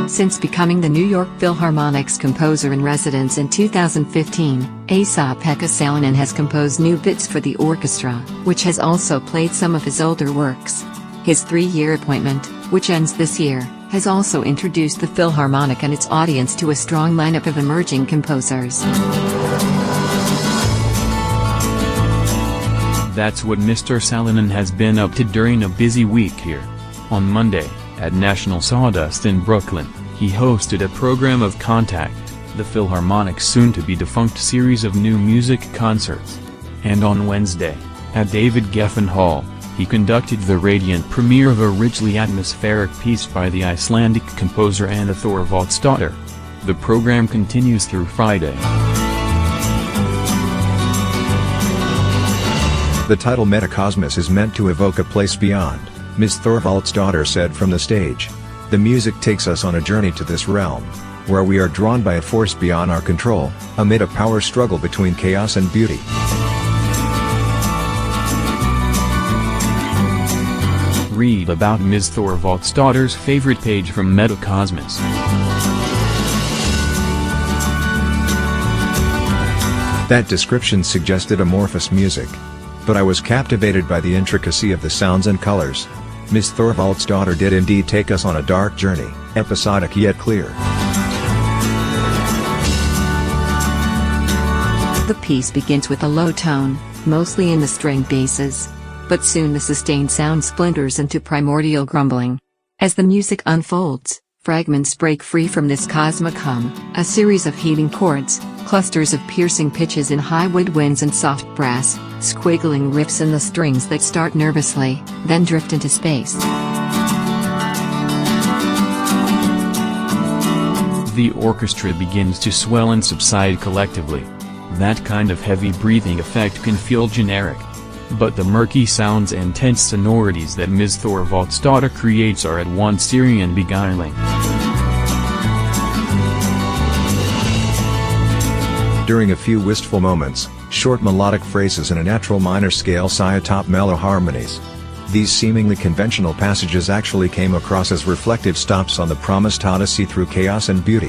Since becoming the New York Philharmonic's composer-in-residence in 2015, Esa-Pekka Salonen has composed new bits for the orchestra, which has also played some of his older works. His 3-year appointment, which ends this year, has also introduced the Philharmonic and its audience to a strong lineup of emerging composers. That's what Mr. Salonen has been up to during a busy week here. On Monday, at National Sawdust in Brooklyn, he hosted a program of Contact, the Philharmonic's soon-to-be-defunct series of new music concerts. And on Wednesday, at David Geffen Hall, he conducted the radiant premiere of a richly atmospheric piece by the Icelandic composer Anna Thorvaldsdóttir. The program continues through Friday. The title Metacosmos is meant to evoke a place beyond, Ms. Thorvaldsdóttir said from the stage. The music takes us on a journey to this realm, where we are drawn by a force beyond our control, amid a power struggle between chaos and beauty. Read about Ms. Thorvaldsdóttir's favorite page from Metacosmos. That description suggested amorphous music. But I was captivated by the intricacy of the sounds and colors. Ms. Thorvaldsdóttir did indeed take us on a dark journey, episodic yet clear. The piece begins with a low tone, mostly in the string basses. But soon the sustained sound splinters into primordial grumbling. As the music unfolds, fragments break free from this cosmic hum, a series of heaving chords, clusters of piercing pitches in high woodwinds and soft brass, squiggling riffs in the strings that start nervously, then drift into space. The orchestra begins to swell and subside collectively. That kind of heavy breathing effect can feel generic. But the murky sounds and tense sonorities that Ms. Thorvaldsdóttir creates are at once eerie and beguiling. During a few wistful moments, short melodic phrases in a natural minor scale sigh atop mellow harmonies. These seemingly conventional passages actually came across as reflective stops on the promised odyssey through chaos and beauty.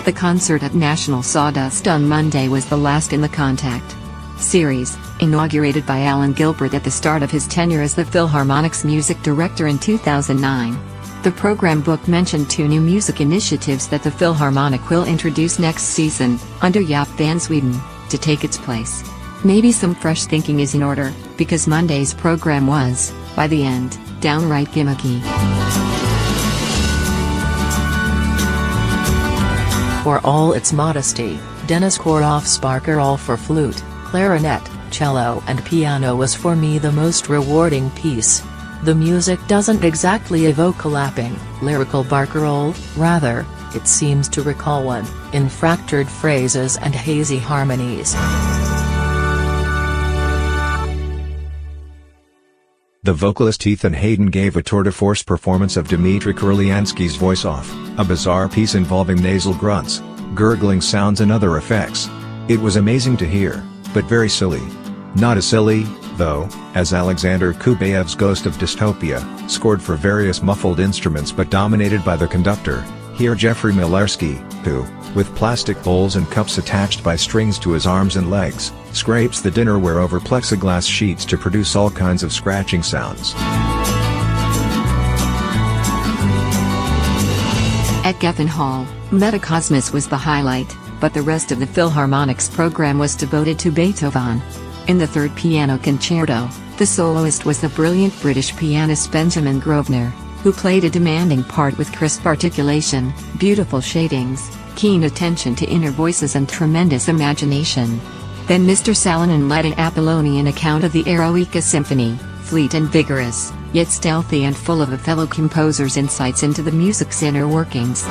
The concert at National Sawdust on Monday was the last in the Contact series, inaugurated by Alan Gilbert at the start of his tenure as the Philharmonic's music director in 2009. The program book mentioned 2 new music initiatives that the Philharmonic will introduce next season, under Jaap van Zweden, to take its place. Maybe some fresh thinking is in order, because Monday's program was, by the end, downright gimmicky. For all its modesty, Denis Koroff's Barcarolle for flute, clarinet, cello and piano was for me the most rewarding piece. The music doesn't exactly evoke a lapping, lyrical barcarolle, rather, it seems to recall one, in fractured phrases and hazy harmonies. The vocalist Ethan Hayden gave a tour-de-force performance of Dmitry Kurlyansky's Voice Off, a bizarre piece involving nasal grunts, gurgling sounds and other effects. It was amazing to hear, but very silly. Not as silly, though, as Alexander Kubayev's Ghost of Dystopia, scored for various muffled instruments but dominated by the conductor, here Jeffrey Milarsky, who, with plastic bowls and cups attached by strings to his arms and legs, scrapes the dinnerware over plexiglass sheets to produce all kinds of scratching sounds. At Geffen Hall, Metacosmos was the highlight, but the rest of the Philharmonic's program was devoted to Beethoven. In the 3rd piano concerto, the soloist was the brilliant British pianist Benjamin Grosvenor, who played a demanding part with crisp articulation, beautiful shadings, keen attention to inner voices and tremendous imagination. Then Mr. Salonen led an Apollonian account of the Eroica Symphony, fleet and vigorous, yet stealthy and full of a fellow composer's insights into the music's inner workings.